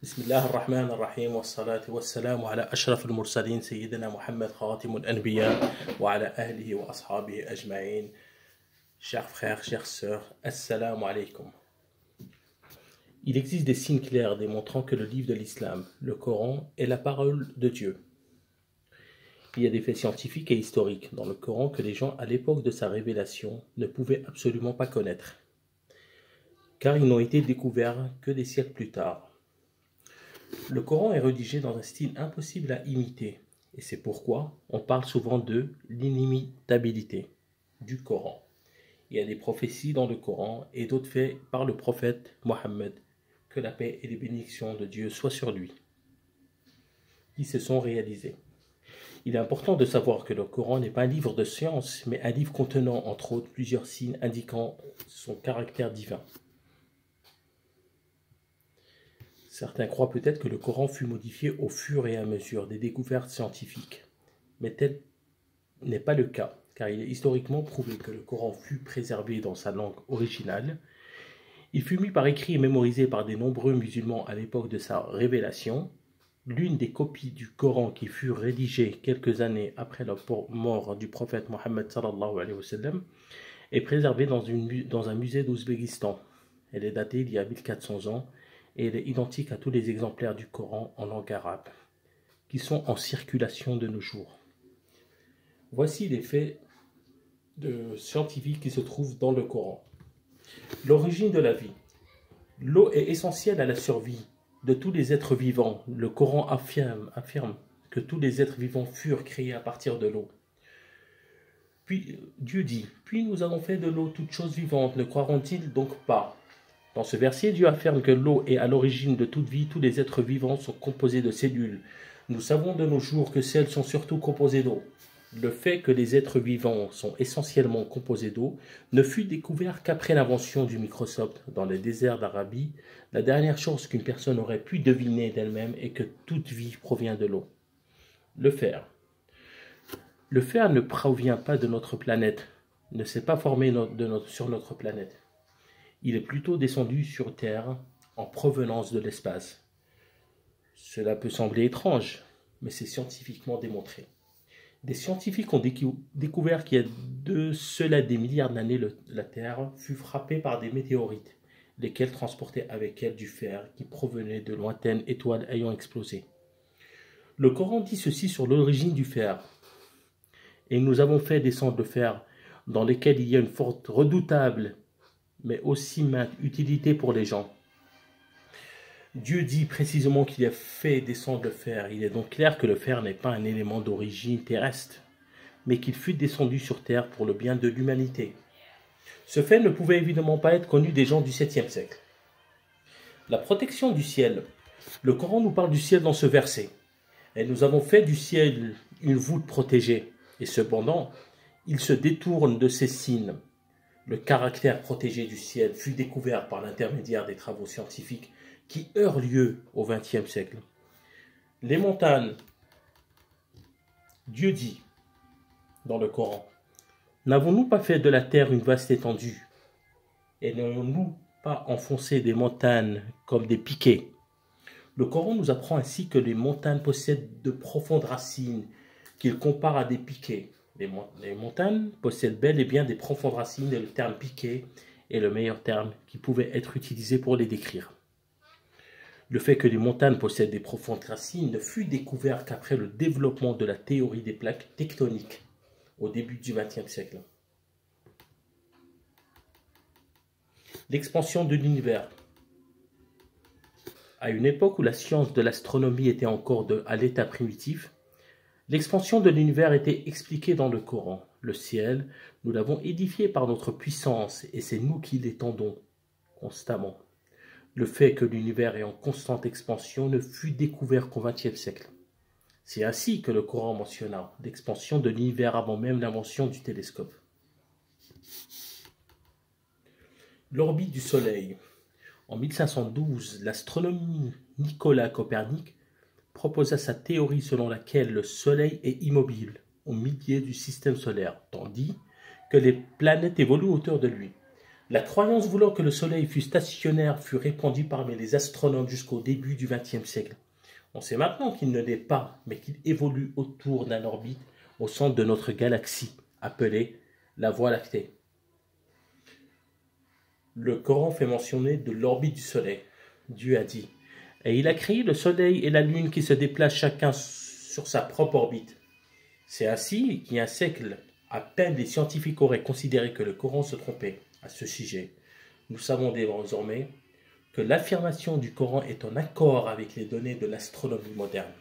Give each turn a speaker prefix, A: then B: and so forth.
A: بسم الله الرحمن الرحيم والصلاة والسلام على أشرف المرسلين سيدنا محمد خاتم الأنبياء وعلى أهله وأصحابه أجمعين. Chers frères, chères sœurs, assalamu alaikum. Il existe des signes clairs démontrant que le livre de l'islam, le Coran, est la parole de Dieu. Il y a des faits scientifiques et historiques dans le Coran que les gens à l'époque de sa révélation ne pouvaient absolument pas connaître, car ils n'ont été découverts que des siècles plus tard. Le Coran est rédigé dans un style impossible à imiter, et c'est pourquoi on parle souvent de l'inimitabilité du Coran. Il y a des prophéties dans le Coran et d'autres faits par le prophète Mohammed, que la paix et les bénédictions de Dieu soient sur lui, qui se sont réalisées. Il est important de savoir que le Coran n'est pas un livre de science, mais un livre contenant entre autres plusieurs signes indiquant son caractère divin. Certains croient peut-être que le Coran fut modifié au fur et à mesure des découvertes scientifiques, mais tel n'est pas le cas, car il est historiquement prouvé que le Coran fut préservé dans sa langue originale. Il fut mis par écrit et mémorisé par de nombreux musulmans à l'époque de sa révélation. L'une des copies du Coran qui fut rédigée quelques années après la mort du prophète Mohammed sallallahu alayhi wa sallam est préservée dans un musée d'Ouzbékistan. Elle est datée d'il y a 1400 ans et elle est identique à tous les exemplaires du Coran en langue arabe qui sont en circulation de nos jours. Voici les faits scientifiques qui se trouvent dans le Coran. L'origine de la vie. L'eau est essentielle à la survie de tous les êtres vivants. Le Coran affirme que tous les êtres vivants furent créés à partir de l'eau. Puis Dieu dit, « Puis nous avons fait de l'eau toute chose vivante, ne croiront-ils donc pas ?» Dans ce verset, Dieu affirme que l'eau est à l'origine de toute vie, tous les êtres vivants sont composés de cellules. Nous savons de nos jours que celles sont surtout composées d'eau. Le fait que les êtres vivants sont essentiellement composés d'eau ne fut découvert qu'après l'invention du microscope dans les déserts d'Arabie. La dernière chose qu'une personne aurait pu deviner d'elle-même est que toute vie provient de l'eau. Le fer. Le fer ne provient pas de notre planète, ne s'est pas formé sur notre planète. Il est plutôt descendu sur Terre en provenance de l'espace. Cela peut sembler étrange, mais c'est scientifiquement démontré. Des scientifiques ont découvert qu'il y a de cela des milliards d'années, la Terre fut frappée par des météorites, lesquelles transportaient avec elles du fer qui provenait de lointaines étoiles ayant explosé. Le Coran dit ceci sur l'origine du fer. « Et nous avons fait descendre le fer, dans lesquels il y a une force redoutable, mais aussi maintes utilités pour les gens. » Dieu dit précisément qu'il a fait descendre le fer. Il est donc clair que le fer n'est pas un élément d'origine terrestre, mais qu'il fut descendu sur terre pour le bien de l'humanité. Ce fait ne pouvait évidemment pas être connu des gens du 7e siècle. La protection du ciel. Le Coran nous parle du ciel dans ce verset. Et nous avons fait du ciel une voûte protégée. Et cependant, il se détourne de ces signes. Le caractère protégé du ciel fut découvert par l'intermédiaire des travaux scientifiques qui eurent lieu au XXe siècle. Les montagnes. Dieu dit dans le Coran, « N'avons-nous pas fait de la terre une vaste étendue et n'avons-nous pas enfoncé des montagnes comme des piquets ?» Le Coran nous apprend ainsi que les montagnes possèdent de profondes racines qu'il compare à des piquets. Les montagnes possèdent bel et bien des profondes racines et le terme piquet est le meilleur terme qui pouvait être utilisé pour les décrire. Le fait que les montagnes possèdent des profondes racines ne fut découvert qu'après le développement de la théorie des plaques tectoniques au début du XXe siècle. L'expansion de l'univers. À une époque où la science de l'astronomie était encore à l'état primitif, l'expansion de l'univers était expliquée dans le Coran. Le ciel, nous l'avons édifié par notre puissance et c'est nous qui l'étendons constamment. Le fait que l'univers est en constante expansion ne fut découvert qu'au XXe siècle. C'est ainsi que le Coran mentionna l'expansion de l'univers avant même l'invention du télescope. L'orbite du Soleil. En 1512, l'astronome Nicolas Copernic proposa sa théorie selon laquelle le Soleil est immobile au milieu du système solaire, tandis que les planètes évoluent autour de lui. La croyance voulant que le Soleil fût stationnaire fut répandue parmi les astronomes jusqu'au début du XXe siècle. On sait maintenant qu'il ne l'est pas, mais qu'il évolue autour d'un orbite au centre de notre galaxie, appelée la Voie lactée. Le Coran fait mentionner de l'orbite du Soleil. Dieu a dit « Et il a créé le Soleil et la Lune qui se déplacent chacun sur sa propre orbite. » C'est ainsi qu'il y a un siècle, à peine les scientifiques auraient considéré que le Coran se trompait à ce sujet. Nous savons désormais que l'affirmation du Coran est en accord avec les données de l'astronomie moderne.